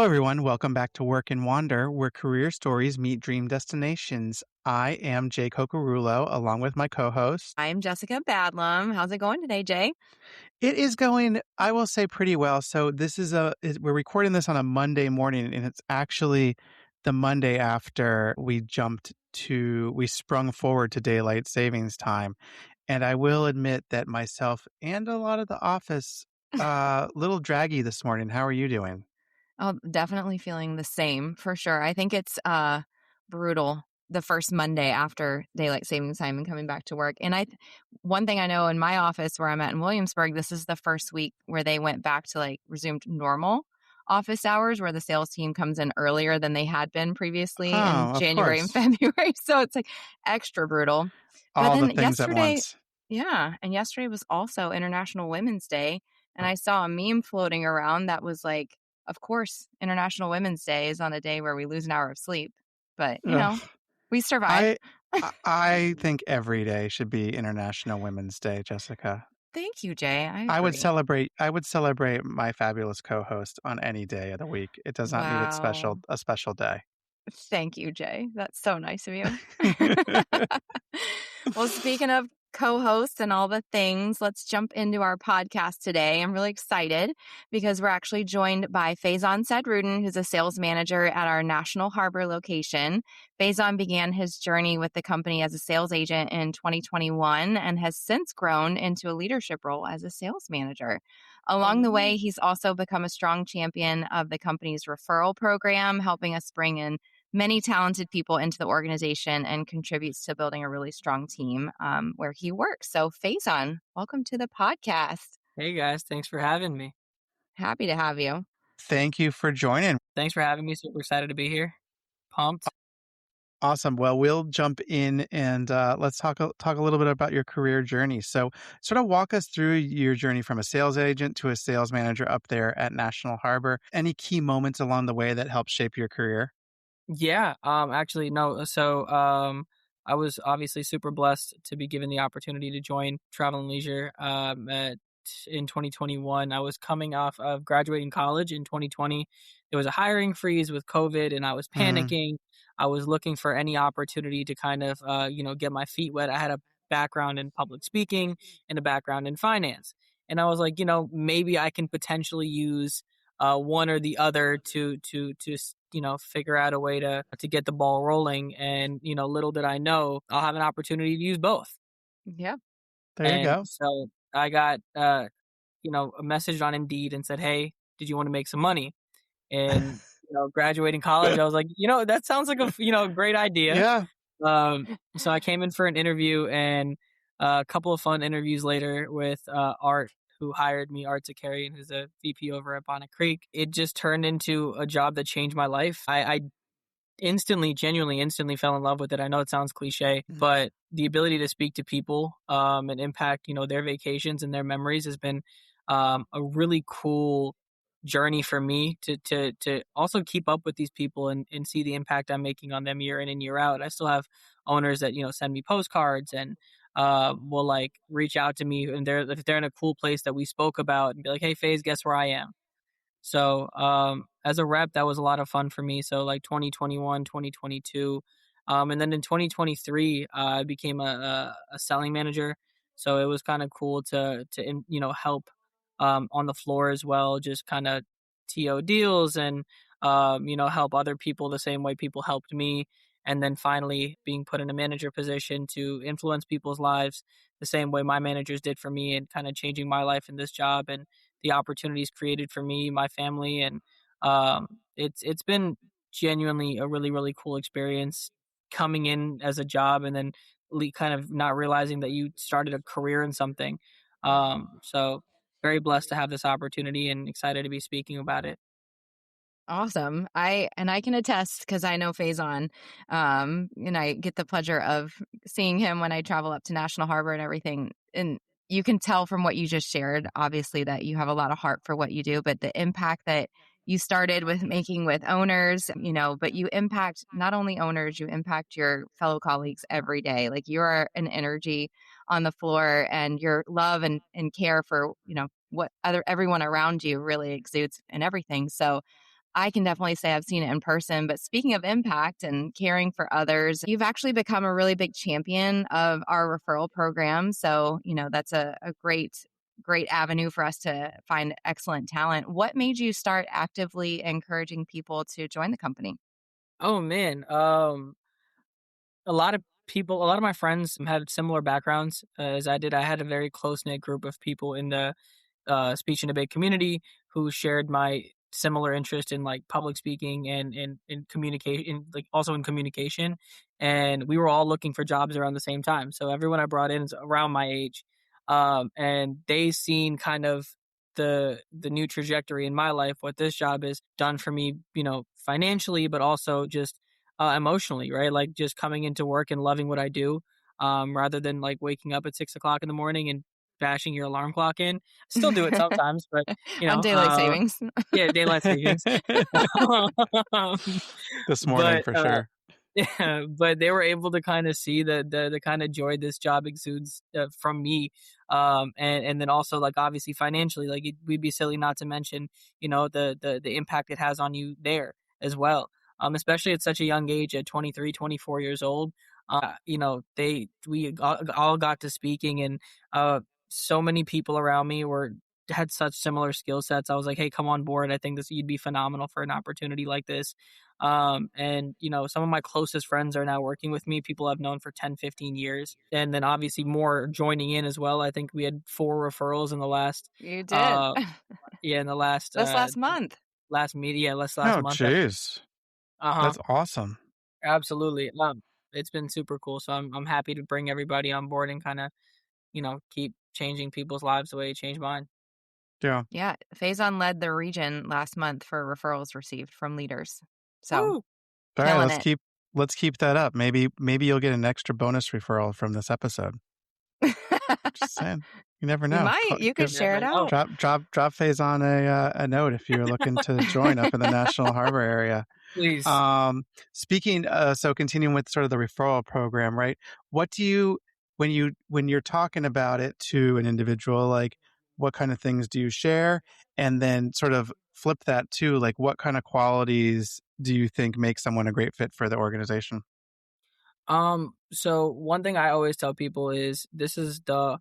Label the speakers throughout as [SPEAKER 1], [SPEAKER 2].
[SPEAKER 1] everyone. Welcome back to Work and Wander, where career stories meet dream destinations. I am Jay Cocarulo, along with my co-host.
[SPEAKER 2] I'm Jessica Badlam. How's it going today, Jay?
[SPEAKER 1] It is going, I will say, pretty well. So we're recording this on a Monday morning, and it's actually the Monday after we sprung forward to daylight savings time. And I will admit that myself and a lot of the office, little draggy this morning. How are you doing?
[SPEAKER 2] Oh, definitely feeling the same for sure. I think it's brutal the first Monday after daylight savings time and coming back to work. And one thing I know in my office where I'm at in Williamsburg, this is the first week where they went back to resumed normal office hours, where the sales team comes in earlier than they had been previously in
[SPEAKER 1] Oh, of
[SPEAKER 2] January and
[SPEAKER 1] course.
[SPEAKER 2] February. So it's extra brutal. But
[SPEAKER 1] All the
[SPEAKER 2] then
[SPEAKER 1] things at
[SPEAKER 2] yesterday,
[SPEAKER 1] once.
[SPEAKER 2] yeah, and yesterday was also International Women's Day. And I saw a meme floating around that was of course, International Women's Day is on a day where we lose an hour of sleep. But,
[SPEAKER 1] Ugh.
[SPEAKER 2] we survive.
[SPEAKER 1] I think every day should be International Women's Day, Jessica.
[SPEAKER 2] Thank you, Jay. I
[SPEAKER 1] I would
[SPEAKER 2] agree.
[SPEAKER 1] celebrate my fabulous co-host on any day of the week. It does not need
[SPEAKER 2] Wow.
[SPEAKER 1] a special day.
[SPEAKER 2] Thank you, Jay. That's so nice of you. Well, speaking of co-hosts and all the things, let's jump into our podcast today. I'm really excited because we're actually joined by Faizzan Sadruddin, who's a sales manager at our National Harbor location. Faizzan began his journey with the company as a sales agent in 2021 and has since grown into a leadership role as a sales manager. Along the way, he's also become a strong champion of the company's referral program, helping us bring in many talented people into the organization and contributes to building a really strong team where he works. So, Faizzan, welcome to the podcast.
[SPEAKER 3] Hey guys, thanks for having me.
[SPEAKER 2] Happy to have you.
[SPEAKER 1] Thank you for joining.
[SPEAKER 3] Thanks for having me. Super excited to be here. Pumped.
[SPEAKER 1] Awesome. Well, we'll jump in and let's talk a little bit about your career journey. So, sort of walk us through your journey from a sales agent to a sales manager up there at National Harbor. Any key moments along the way that helped shape your career?
[SPEAKER 3] Yeah, actually no. So, I was obviously super blessed to be given the opportunity to join Travel and Leisure in 2021. I was coming off of graduating college in 2020. There was a hiring freeze with COVID and I was panicking. I was looking for any opportunity to kind of, get my feet wet. I had a background in public speaking and a background in finance. And I was like, maybe I can potentially use one or the other to figure out a way to get the ball rolling. And little did I know I'll have an opportunity to use both.
[SPEAKER 2] Yeah.
[SPEAKER 1] There you go.
[SPEAKER 3] So I got a message on Indeed and said, "Hey, did you want to make some money?" And graduating college, I was like, that sounds like a great idea.
[SPEAKER 1] Yeah.
[SPEAKER 3] So I came in for an interview, and a couple of fun interviews later with Art, who hired me, Art Zakarian, who's a VP over at Bonnet Creek. It just turned into a job that changed my life. I genuinely instantly fell in love with it. I know it sounds cliche, but the ability to speak to people and impact, their vacations and their memories has been a really cool journey for me to also keep up with these people and see the impact I'm making on them year in and year out. I still have owners that, send me postcards and will reach out to me, and if they're in a cool place that we spoke about and be like, "Hey, Faiz, guess where I am?" So as a rep, that was a lot of fun for me. So 2021, 2022. And then in 2023, I became a selling manager. So it was kind of cool to help on the floor as well, just kind of TO deals and, help other people the same way people helped me. And then finally being put in a manager position to influence people's lives the same way my managers did for me, and kind of changing my life in this job and the opportunities created for me, my family. And it's been genuinely a really, really cool experience coming in as a job and then kind of not realizing that you started a career in something. So very blessed to have this opportunity and excited to be speaking about it.
[SPEAKER 2] Awesome. I can attest because I know Faizzan, and I get the pleasure of seeing him when I travel up to National Harbor and everything. And you can tell from what you just shared, obviously, that you have a lot of heart for what you do, but the impact that you started with making with owners, but you impact not only owners, you impact your fellow colleagues every day. Like, you are an energy on the floor, and your love and care for, what everyone around you really exudes in everything. So I can definitely say I've seen it in person. But speaking of impact and caring for others, you've actually become a really big champion of our referral program. So, that's a great avenue for us to find excellent talent. What made you start actively encouraging people to join the company?
[SPEAKER 3] Oh man, a lot of a lot of my friends had similar backgrounds as I did. I had a very close knit group of people in the speech and debate community who shared my similar interest in like public speaking and communication, like also in communication. And we were all looking for jobs around the same time. So everyone I brought in is around my age. And they seen kind of the new trajectory in my life, what this job has done for me, financially, but also just emotionally, right? Like just coming into work and loving what I do, rather than like waking up at 6 o'clock in the morning and bashing your alarm clock in. Still do it sometimes, but you
[SPEAKER 2] On
[SPEAKER 3] know,
[SPEAKER 2] daylight savings.
[SPEAKER 3] yeah, daylight savings. Um,
[SPEAKER 1] This morning
[SPEAKER 3] but
[SPEAKER 1] for sure.
[SPEAKER 3] yeah, but they were able to kind of see the kind of joy this job exudes from me, and then also like obviously financially, like we'd be silly not to mention, the impact it has on you there as well. Especially at such a young age, at 23, 24 years old. We all got to speaking, and so many people around me had such similar skill sets. I was like, hey, come on board. I think you'd be phenomenal for an opportunity like this. And some of my closest friends are now working with me, people I've known for 10, 15 years. And then obviously more joining in as well. I think we had 4 referrals in the last,
[SPEAKER 2] You did.
[SPEAKER 3] uh, yeah, in the last,
[SPEAKER 2] This last month.
[SPEAKER 3] last media, last
[SPEAKER 1] Oh,
[SPEAKER 3] month.
[SPEAKER 1] jeez.
[SPEAKER 3] Uh-huh.
[SPEAKER 1] That's awesome.
[SPEAKER 3] Absolutely. It's been super cool. So I'm happy to bring everybody on board and kind of, keep changing people's lives the way it changed mine.
[SPEAKER 1] Yeah.
[SPEAKER 2] Yeah, Faison led the region last month for referrals received from leaders. So,
[SPEAKER 3] Woo!
[SPEAKER 1] All right,
[SPEAKER 2] killing it.
[SPEAKER 1] let's keep that up. Maybe you'll get an extra bonus referral from this episode. Just saying. You never
[SPEAKER 2] You
[SPEAKER 1] know.
[SPEAKER 2] might. You could
[SPEAKER 3] You
[SPEAKER 2] share
[SPEAKER 3] never
[SPEAKER 2] it
[SPEAKER 3] know.
[SPEAKER 2] out.
[SPEAKER 1] Drop Faison a note if you're looking to join up in the National Harbor area.
[SPEAKER 3] Please.
[SPEAKER 1] Speaking, so continuing with sort of the referral program, right? What do you, when you're talking about it to an individual, like what kind of things do you share? And then sort of flip that to like, what kind of qualities do you think make someone a great fit for the organization?
[SPEAKER 3] So one thing I always tell people is this is the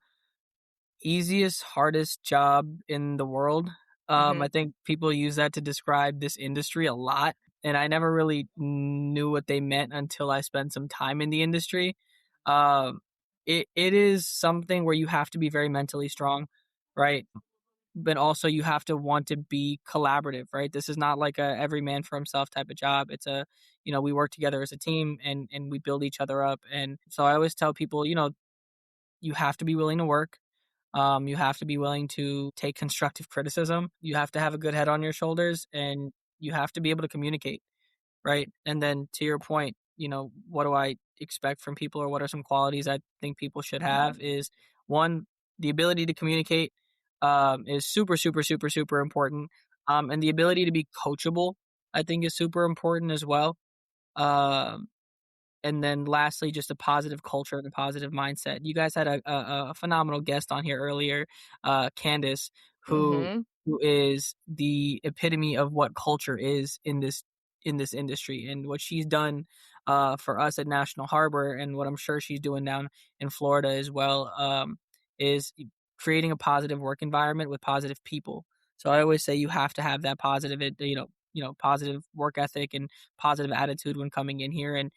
[SPEAKER 3] easiest, hardest job in the world. I
[SPEAKER 2] Mhm.
[SPEAKER 3] think people use that to describe this industry a lot, and I never really knew what they meant until I spent some time in the industry. Um, it is something where you have to be very mentally strong, right? But also you have to want to be collaborative, right? This is not like a every man for himself type of job. It's we work together as a team and we build each other up. And so I always tell people, you have to be willing to work. You have to be willing to take constructive criticism. You have to have a good head on your shoulders, and you have to be able to communicate, right? And then to your point, what do I expect from people, or what are some qualities I think people should have? Is one, the ability to communicate is super, super, super, super important. And the ability to be coachable, I think, is super important as well. Um, and then lastly, just a positive culture and a positive mindset. You guys had a phenomenal guest on here earlier, Candace, who
[SPEAKER 2] Mhm.
[SPEAKER 3] who is the epitome of what culture is in this industry, and what she's done for us at National Harbor, and what I'm sure she's doing down in Florida as well, is creating a positive work environment with positive people. So I always say you have to have that positive, positive work ethic and positive attitude when coming in here, and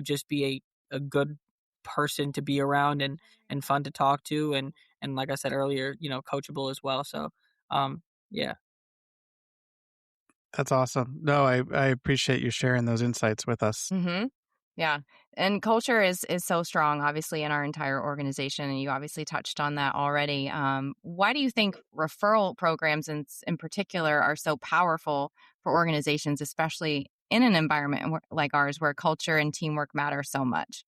[SPEAKER 3] just be a good person to be around, and fun to talk to, and like I said earlier, coachable as well. So yeah.
[SPEAKER 1] That's awesome. No, I appreciate you sharing those insights with us.
[SPEAKER 2] Mhm. Yeah. And culture is so strong, obviously, in our entire organization, and you obviously touched on that already. Why do you think referral programs in particular are so powerful for organizations, especially in an environment like ours where culture and teamwork matter so much?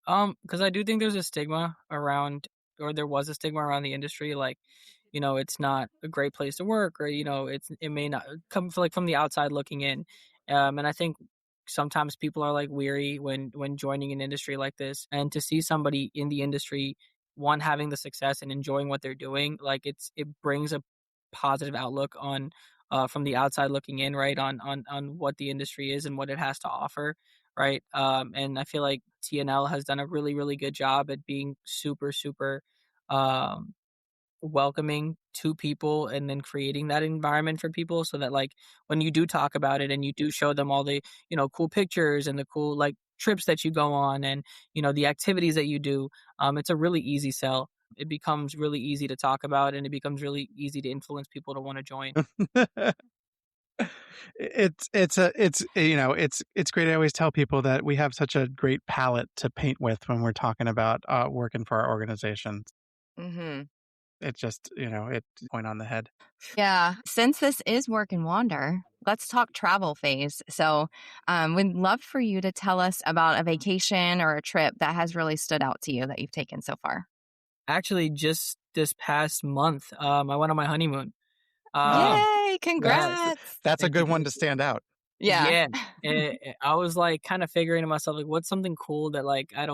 [SPEAKER 3] Because I do think there's a stigma around, or there was a stigma around the industry, like, it's not a great place to work, or it may not come from the outside looking in. And I think sometimes people are like weary when joining an industry like this, and to see somebody in the industry, one, having the success and enjoying what they're doing, like it brings a positive outlook from the outside looking in, right, on what the industry is and what it has to offer, right? And I feel like TNL has done a really, really good job at being super, super um, welcoming to people and then creating that environment for people so that like when you do talk about it and you do show them all the, cool pictures and the cool like trips that you go on and, the activities that you do, it's a really easy sell. It becomes really easy to talk about and it becomes really easy to influence people to want to join.
[SPEAKER 1] It's great. I always tell people that we have such a great palette to paint with when we're talking about working for our organizations.
[SPEAKER 2] Mm-hmm.
[SPEAKER 1] It just, it's point on the head.
[SPEAKER 2] Yeah. Since this is Work and Wander, let's talk travel phase. So we'd love for you to tell us about a vacation or a trip that has really stood out to you that you've taken so far.
[SPEAKER 3] Actually, just this past month, I went on my honeymoon.
[SPEAKER 2] Yay! Congrats!
[SPEAKER 1] That's a good one to stand out.
[SPEAKER 2] Yeah.
[SPEAKER 3] I was like kind of figuring to myself, like, what's something cool that like I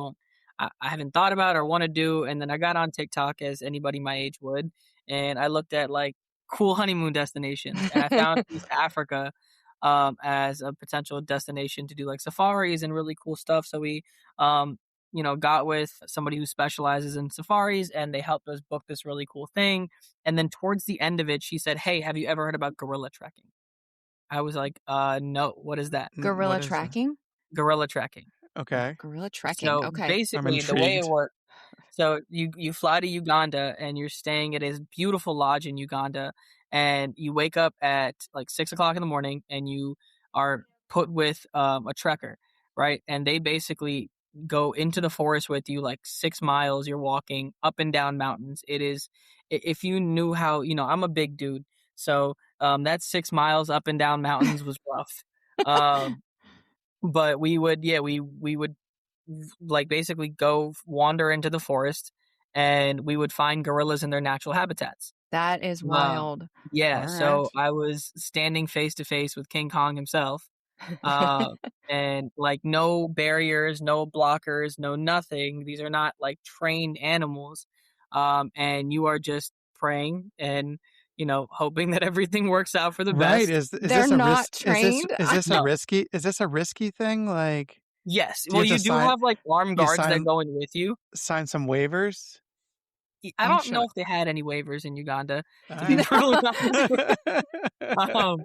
[SPEAKER 3] haven't thought about or want to do. And then I got on TikTok as anybody my age would. And I looked at like cool honeymoon destinations and I found East Africa as a potential destination to do like safaris and really cool stuff. So we, got with somebody who specializes in safaris and they helped us book this really cool thing. And then towards the end of it, she said, "Hey, have you ever heard about gorilla trekking?" I was like, no, what is that?
[SPEAKER 2] Gorilla tracking?
[SPEAKER 3] Gorilla trekking.
[SPEAKER 1] Okay.
[SPEAKER 2] Gorilla trekking.
[SPEAKER 3] So
[SPEAKER 2] Okay.
[SPEAKER 3] basically the way it works, so you fly to Uganda and you're staying at a beautiful lodge in Uganda and you wake up at like 6:00 in the morning and you are put with a trekker, right? And they basically go into the forest with you like 6 miles. You're walking up and down mountains. It is, if you knew how, I'm a big dude. So that 6 miles up and down mountains was rough. But we would like basically go wander into the forest and we would find gorillas in their natural habitats.
[SPEAKER 2] That is wild.
[SPEAKER 3] Yeah.
[SPEAKER 2] All
[SPEAKER 3] So
[SPEAKER 2] right.
[SPEAKER 3] I was standing face to face with King Kong himself. And like no barriers, no blockers, no nothing. These are not like trained animals. And you are just praying and hoping that everything works out for the
[SPEAKER 1] Right.
[SPEAKER 3] best.
[SPEAKER 2] They're not trained?
[SPEAKER 1] Is this
[SPEAKER 3] No.
[SPEAKER 1] is this a risky thing? Like,
[SPEAKER 3] Yes.
[SPEAKER 1] Do you
[SPEAKER 3] Well,
[SPEAKER 1] have to
[SPEAKER 3] you do
[SPEAKER 1] sign-
[SPEAKER 3] have like armed
[SPEAKER 1] you
[SPEAKER 3] guards that
[SPEAKER 1] sign-
[SPEAKER 3] go in with you.
[SPEAKER 1] sign some waivers?
[SPEAKER 3] I
[SPEAKER 1] I'm
[SPEAKER 3] don't
[SPEAKER 1] sure-
[SPEAKER 3] know if they had any waivers in Uganda, to
[SPEAKER 1] All
[SPEAKER 3] be
[SPEAKER 1] right.
[SPEAKER 3] brutally honest with you.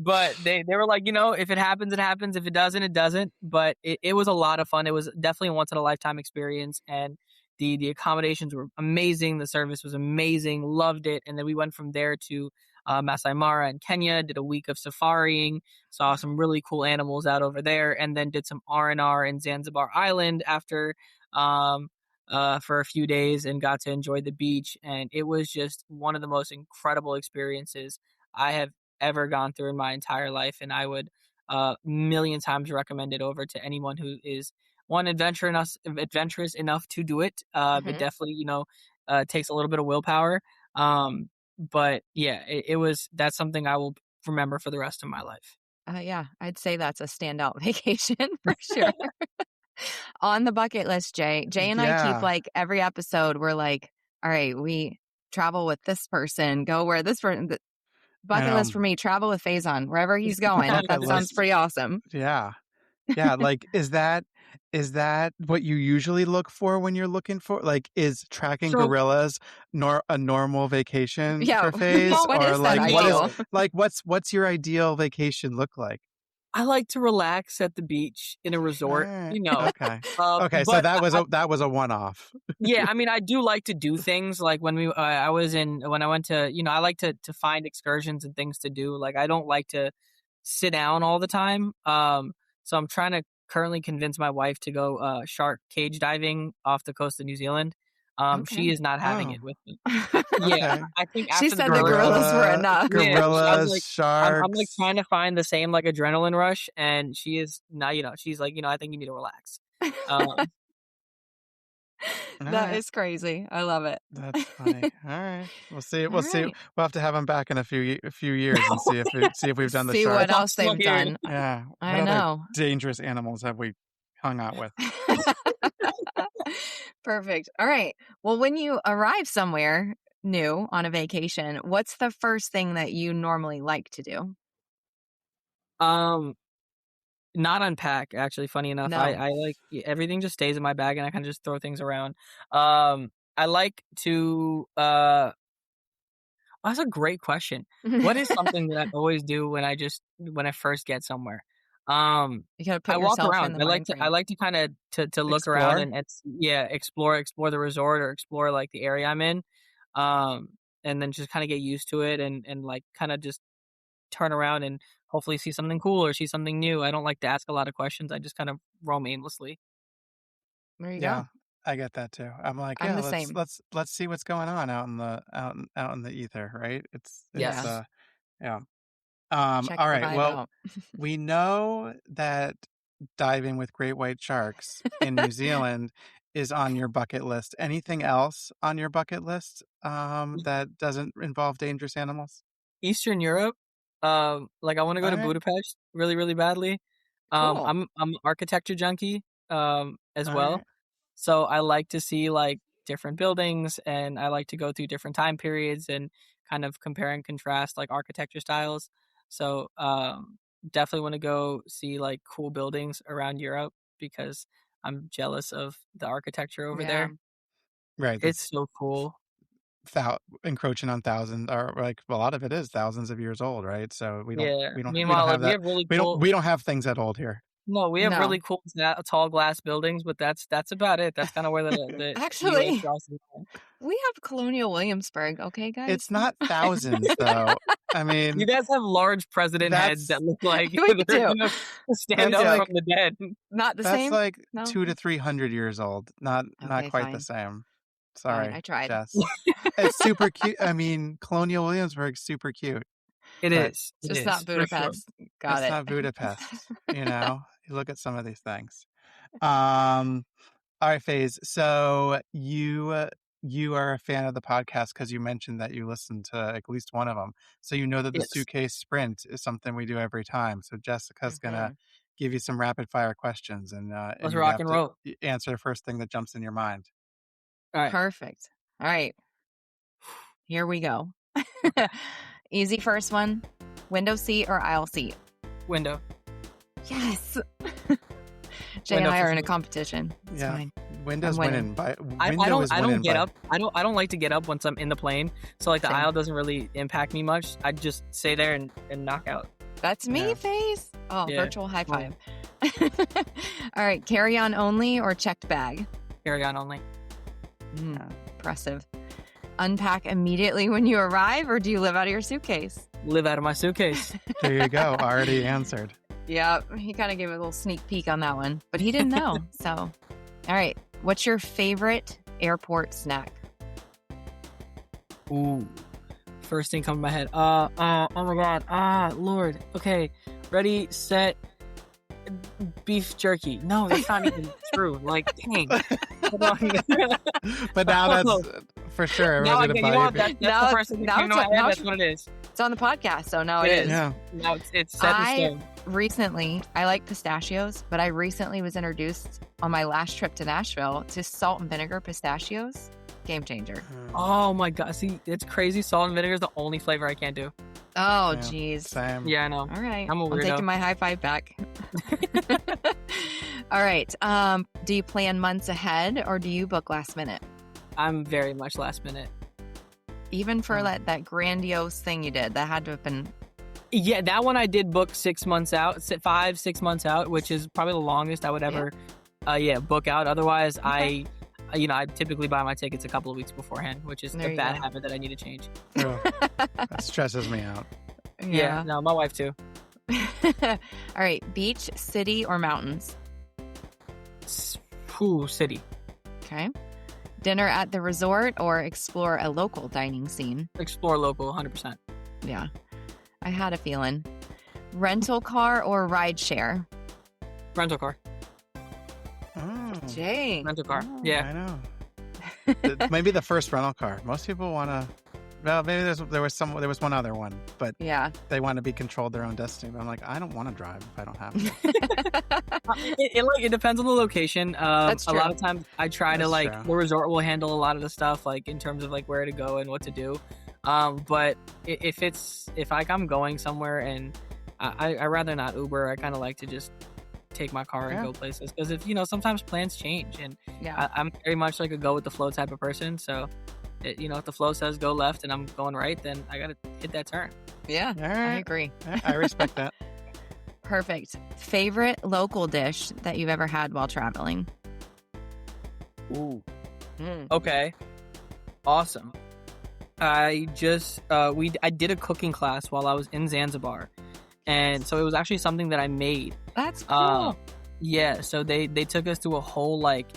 [SPEAKER 3] But they were like, if it happens, it happens. If it doesn't, it doesn't. But it was a lot of fun. It was definitely a once in a lifetime experience. And the accommodations were amazing. The service was amazing. Loved it. And then we went from there to Masai Mara in Kenya, did a week of safaring, saw some really cool animals out over there, and then did some R&R in Zanzibar Island after for a few days and got to enjoy the beach. And it was just one of the most incredible experiences I have ever gone through in my entire life. And I would million times recommend it over to anyone who is adventurous enough to do it. It definitely, takes a little bit of willpower. But yeah, that's something I will remember for the rest of my life.
[SPEAKER 2] Yeah, I'd say that's a standout vacation for sure. On the bucket list, Jay and I keep like every episode, we're like, all right, we travel with this person, go where this person, bucket list for me, travel with Faizzan, wherever he's going. That sounds pretty awesome.
[SPEAKER 1] Yeah. Yeah. Like, is that what you usually look for when you're looking for, like, is tracking gorillas a normal vacation for Faiz?
[SPEAKER 2] What is that ideal?
[SPEAKER 1] What's your ideal vacation look like?
[SPEAKER 3] I like to relax at the beach in a resort,
[SPEAKER 1] Okay. Okay. So that was a one-off.
[SPEAKER 3] Yeah. I mean, I do like to do things like when I went to, I like to find excursions and things to do. Like, I don't like to sit down all the time. So I'm trying to currently convince my wife to go shark cage diving off the coast of New Zealand. She is not having it with me. Yeah,
[SPEAKER 1] Okay.
[SPEAKER 3] I think after
[SPEAKER 2] she said the gorillas were enough.
[SPEAKER 1] Gorillas, sharks.
[SPEAKER 3] I'm like trying to find the same like adrenaline rush, and she is now. She's like, I think you need to relax.
[SPEAKER 2] That is crazy. I love it.
[SPEAKER 1] That's funny. All right, we'll see. We'll see. We'll have to have them back in a few years and see if we've done the
[SPEAKER 2] see
[SPEAKER 1] sharks.
[SPEAKER 2] what else they've done.
[SPEAKER 1] Yeah,
[SPEAKER 2] I know.
[SPEAKER 1] Dangerous animals have we hung out with?
[SPEAKER 2] Perfect. All right. Well, when you arrive somewhere, new on a vacation, what's the first thing that you normally like to do?
[SPEAKER 3] Not unpack, actually, funny enough.
[SPEAKER 2] No.
[SPEAKER 3] I like everything just stays in my bag and I kind of just throw things around. I like to that's a great question. What is something that I always do when I first get somewhere?
[SPEAKER 2] You gotta put
[SPEAKER 3] I walk
[SPEAKER 2] yourself in
[SPEAKER 3] around.
[SPEAKER 2] the
[SPEAKER 3] I
[SPEAKER 2] mind frame.
[SPEAKER 3] like to kind of to look around and explore the resort or explore like the area I'm in. And then just kind of get used to it and like kind of just turn around and hopefully see something cool or see something new. I don't like to ask a lot of questions. I just kind of roam aimlessly.
[SPEAKER 2] There you
[SPEAKER 1] Yeah,
[SPEAKER 2] go.
[SPEAKER 1] I get that too. I'm like,
[SPEAKER 2] I'm
[SPEAKER 1] yeah,
[SPEAKER 2] the same.
[SPEAKER 1] let's see what's going on out in the ether, right? It's
[SPEAKER 3] Yes.
[SPEAKER 1] yeah.
[SPEAKER 2] Check
[SPEAKER 1] All
[SPEAKER 2] the
[SPEAKER 1] right.
[SPEAKER 2] vibe
[SPEAKER 1] Well,
[SPEAKER 2] out.
[SPEAKER 1] we know that diving with great white sharks in New Zealand is on your bucket list. Anything else on your bucket list that doesn't involve dangerous animals?
[SPEAKER 3] Eastern Europe. Like I want to go
[SPEAKER 1] All
[SPEAKER 3] to
[SPEAKER 1] right.
[SPEAKER 3] Budapest really, really badly.
[SPEAKER 2] Cool.
[SPEAKER 3] I'm an architecture junkie as
[SPEAKER 1] All
[SPEAKER 3] well.
[SPEAKER 1] right.
[SPEAKER 3] So I like to see like different buildings and I like to go through different time periods and kind of compare and contrast like architecture styles. So definitely want to go see like cool buildings around Europe because I'm jealous of the architecture over
[SPEAKER 2] Yeah.
[SPEAKER 3] there.
[SPEAKER 1] Right.
[SPEAKER 3] It's
[SPEAKER 1] That's
[SPEAKER 3] so cool.
[SPEAKER 1] encroaching on thousands, or like a lot of it is thousands of years old, right? So
[SPEAKER 3] Yeah.
[SPEAKER 1] we don't
[SPEAKER 3] Meanwhile, like
[SPEAKER 1] have
[SPEAKER 3] we
[SPEAKER 1] that.
[SPEAKER 3] have really cool.
[SPEAKER 1] We don't have things that old here.
[SPEAKER 3] No, we have
[SPEAKER 2] No.
[SPEAKER 3] really cool tall glass buildings, but that's about it. That's kind of where the U.S.
[SPEAKER 2] Actually,
[SPEAKER 3] draws the line.
[SPEAKER 2] we have Colonial Williamsburg, okay, guys?
[SPEAKER 1] It's not thousands though. I
[SPEAKER 3] You
[SPEAKER 1] mean,
[SPEAKER 3] guys have large president heads that
[SPEAKER 1] that's
[SPEAKER 3] look like
[SPEAKER 2] We
[SPEAKER 3] they're
[SPEAKER 2] do.
[SPEAKER 3] gonna stand
[SPEAKER 1] That's
[SPEAKER 3] up
[SPEAKER 1] like
[SPEAKER 3] from the dead.
[SPEAKER 2] Not the
[SPEAKER 1] that's
[SPEAKER 2] same?
[SPEAKER 1] like
[SPEAKER 2] No?
[SPEAKER 1] 200 to 300 years old. Not
[SPEAKER 2] Okay,
[SPEAKER 1] quite the
[SPEAKER 2] fine.
[SPEAKER 1] same.
[SPEAKER 2] Fine, I
[SPEAKER 1] Sorry,
[SPEAKER 2] tried.
[SPEAKER 1] Jess. It's super cute. I mean, Colonial Williamsburg's super cute,
[SPEAKER 3] It
[SPEAKER 1] but
[SPEAKER 3] is.
[SPEAKER 2] It's
[SPEAKER 3] It
[SPEAKER 2] just
[SPEAKER 3] is
[SPEAKER 2] not
[SPEAKER 3] for sure.
[SPEAKER 2] Budapest. Got
[SPEAKER 1] it's
[SPEAKER 2] it.
[SPEAKER 1] not Budapest. You know, you look at some of these things. All right, Faze. So you are a fan of the podcast because you mentioned that you listened to at least one of them. So you know that the
[SPEAKER 3] Yes.
[SPEAKER 1] suitcase sprint is something we do every time. So Jessica's gonna
[SPEAKER 2] Mhm.
[SPEAKER 1] give you some rapid fire questions, and
[SPEAKER 3] Let's
[SPEAKER 1] you
[SPEAKER 3] rock
[SPEAKER 1] have
[SPEAKER 3] and
[SPEAKER 1] to
[SPEAKER 3] roll.
[SPEAKER 1] answer the first thing that jumps in your mind.
[SPEAKER 3] All right.
[SPEAKER 2] Perfect. All right. Here we go. Easy first one. Window seat or aisle seat?
[SPEAKER 3] Window.
[SPEAKER 2] Yes. Jay
[SPEAKER 3] Window
[SPEAKER 2] and I
[SPEAKER 3] for
[SPEAKER 2] are in a
[SPEAKER 3] sure.
[SPEAKER 2] competition. It's
[SPEAKER 1] Yeah.
[SPEAKER 2] fine.
[SPEAKER 1] Window's
[SPEAKER 2] I'm winning.
[SPEAKER 1] winning by
[SPEAKER 3] I
[SPEAKER 1] window is
[SPEAKER 3] don't
[SPEAKER 1] winning
[SPEAKER 3] get
[SPEAKER 1] by
[SPEAKER 3] up. I don't like to get up once I'm in the plane. So like the
[SPEAKER 2] Same.
[SPEAKER 3] aisle doesn't really impact me much. I just stay there and knock out.
[SPEAKER 2] That's me,
[SPEAKER 1] Yeah.
[SPEAKER 2] Faze. Oh,
[SPEAKER 3] Yeah.
[SPEAKER 2] virtual high
[SPEAKER 3] Wow.
[SPEAKER 2] five. All right. Carry on only or checked bag?
[SPEAKER 3] Carry on only.
[SPEAKER 2] Impressive. Unpack immediately when you arrive or do you live out of your suitcase?
[SPEAKER 3] Live out of my suitcase.
[SPEAKER 1] There you go. Already answered.
[SPEAKER 2] Yeah, he kind of gave a little sneak peek on that one, but he didn't know. So, all right. What's your favorite airport snack?
[SPEAKER 3] Ooh. First thing come to my head. Oh my god. Lord. Okay. Ready, set, beef jerky. No, that's not even true. Like, dang. Hold on.
[SPEAKER 1] But now that's for sure.
[SPEAKER 3] Now
[SPEAKER 1] Everyone's
[SPEAKER 3] you
[SPEAKER 1] gonna
[SPEAKER 3] know
[SPEAKER 1] buy
[SPEAKER 3] what?
[SPEAKER 1] you.
[SPEAKER 3] That's
[SPEAKER 2] Now
[SPEAKER 3] the first thing that
[SPEAKER 2] now
[SPEAKER 3] came to
[SPEAKER 2] it's-
[SPEAKER 3] my head.
[SPEAKER 2] now
[SPEAKER 3] That's
[SPEAKER 2] it's-
[SPEAKER 3] what it is.
[SPEAKER 2] It's on the podcast, so now it
[SPEAKER 3] It
[SPEAKER 2] is.
[SPEAKER 3] is.
[SPEAKER 1] Yeah.
[SPEAKER 3] Now it's set in stone.
[SPEAKER 2] Recently, I like pistachios, but I recently was introduced on my last trip to Nashville to salt and vinegar pistachios. Game changer.
[SPEAKER 3] Oh my god. See, it's crazy. Salt and vinegar is the only flavor I can't do.
[SPEAKER 2] Oh,
[SPEAKER 1] Yeah.
[SPEAKER 2] geez.
[SPEAKER 1] Same.
[SPEAKER 3] Yeah, I know.
[SPEAKER 2] All right.
[SPEAKER 3] I'm a
[SPEAKER 2] I'm
[SPEAKER 3] weirdo.
[SPEAKER 2] taking my high five back. All right. Do you plan months ahead or do you book last minute?
[SPEAKER 3] I'm very much last minute.
[SPEAKER 2] Even for
[SPEAKER 1] Oh.
[SPEAKER 2] that grandiose thing you did, that had to have been.
[SPEAKER 3] Yeah, that one I did book 6 months out, 5-6 months out, which is probably the longest I would ever, book out. Otherwise,
[SPEAKER 2] Okay.
[SPEAKER 3] I typically buy my tickets a couple of weeks beforehand, which is
[SPEAKER 2] There
[SPEAKER 3] a
[SPEAKER 2] you
[SPEAKER 3] bad
[SPEAKER 2] go.
[SPEAKER 3] habit that I need to change.
[SPEAKER 1] Oh, that stresses me out.
[SPEAKER 3] Yeah, no, my wife too.
[SPEAKER 2] All right. Beach, city, or mountains?
[SPEAKER 3] City.
[SPEAKER 2] Okay. Dinner at the resort or explore a local dining scene?
[SPEAKER 3] Explore local, 100%.
[SPEAKER 2] Yeah. I had a feeling. Rental car or ride share?
[SPEAKER 3] Rental car.
[SPEAKER 1] Oh,
[SPEAKER 2] Jay.
[SPEAKER 3] Rental car.
[SPEAKER 2] Oh.
[SPEAKER 3] Yeah.
[SPEAKER 1] I know. Maybe the first rental car. Most people want to Well, maybe there was one other one, but
[SPEAKER 2] Yeah.
[SPEAKER 1] they want to be controlled their own destiny. But I'm like, I don't want to drive if I don't have to.
[SPEAKER 3] It depends on the location.
[SPEAKER 2] That's
[SPEAKER 3] a
[SPEAKER 2] true.
[SPEAKER 3] lot of times I try to
[SPEAKER 1] That's true.
[SPEAKER 3] the resort will handle a lot of the stuff, like in terms of like where to go and what to do. But if I'm going somewhere and I rather not Uber, I kind of like to just take my car and go places, because if sometimes plans change, and I'm very much like a go with the flow type of person. So if the flow says go left and I'm going right, then I gotta hit that turn.
[SPEAKER 2] Yeah,
[SPEAKER 1] All right.
[SPEAKER 2] I agree.
[SPEAKER 1] I respect that.
[SPEAKER 2] Perfect. Favorite local dish that you've ever had while traveling?
[SPEAKER 3] Ooh. Okay. Awesome. I just I did a cooking class while I was in Zanzibar, and so it was actually something that I made.
[SPEAKER 2] That's cool.
[SPEAKER 3] Yeah, so they took us to a whole like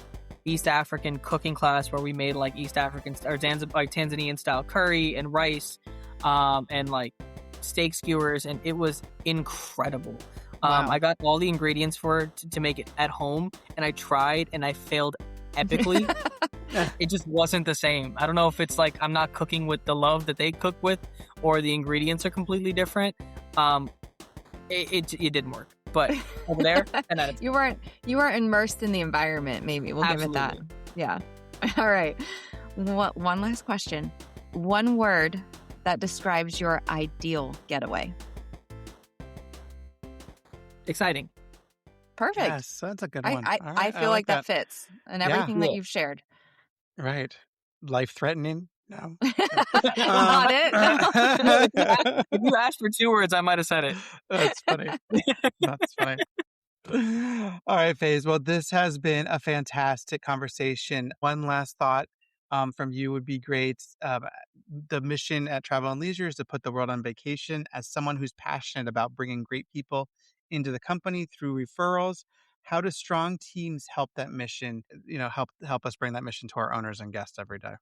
[SPEAKER 3] East African cooking class where we made like East African or Zanzibar, like Tanzanian style curry and rice, and like steak skewers, and it was incredible.
[SPEAKER 1] Wow.
[SPEAKER 3] I got all the ingredients to make it at home, and I tried and I failed epically. It just wasn't the same. I don't know if it's like I'm not cooking with the love that they cook with, or the ingredients are completely different. It didn't work. But over there, and
[SPEAKER 2] you weren't immersed in the environment. Maybe we'll give it that. Yeah. All right. One last question. One word that describes your ideal getaway.
[SPEAKER 3] Exciting.
[SPEAKER 2] Perfect.
[SPEAKER 1] Yes, that's a good one.
[SPEAKER 2] I feel like that fits and everything that you've shared.
[SPEAKER 1] Right. Life-threatening? No.
[SPEAKER 2] Not it. No.
[SPEAKER 3] If you asked for 2 words, I might have said it.
[SPEAKER 1] That's funny. That's funny. All right, Faiz. Well, this has been a fantastic conversation. One last thought from you would be great. The mission at Travel and Leisure is to put the world on vacation. As someone who's passionate about bringing great people into the company through referrals, how do strong teams help that mission? Help us bring that mission to our owners and guests every day.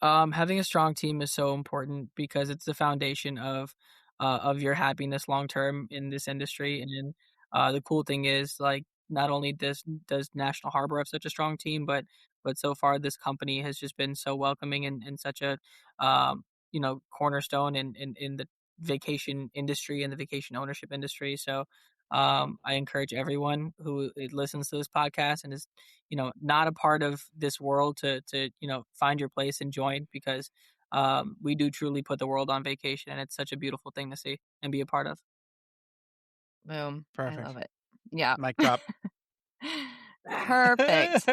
[SPEAKER 3] Having a strong team is so important because it's the foundation of your happiness long term in this industry. And the cool thing is, like, not only does National Harbor have such a strong team, but so far this company has just been so welcoming and such a cornerstone in the vacation industry and the vacation ownership industry. So I encourage everyone who listens to this podcast and is not a part of this world to find your place and join, because we do truly put the world on vacation, and it's such a beautiful thing to see and be a part of.
[SPEAKER 2] Boom.
[SPEAKER 1] Perfect.
[SPEAKER 2] I love it. Yeah.
[SPEAKER 1] Mic drop.
[SPEAKER 2] Perfect.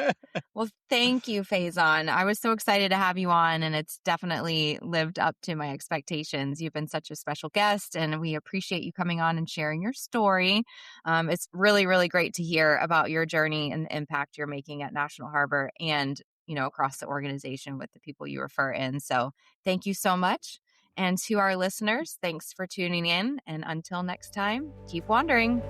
[SPEAKER 2] Well, thank you, Faizzan. I was so excited to have you on, and it's definitely lived up to my expectations. You've been such a special guest, and we appreciate you coming on and sharing your story. It's really, really great to hear about your journey and the impact you're making at National Harbor and, across the organization with the people you refer in. So thank you so much. And to our listeners, thanks for tuning in. And until next time, keep wandering.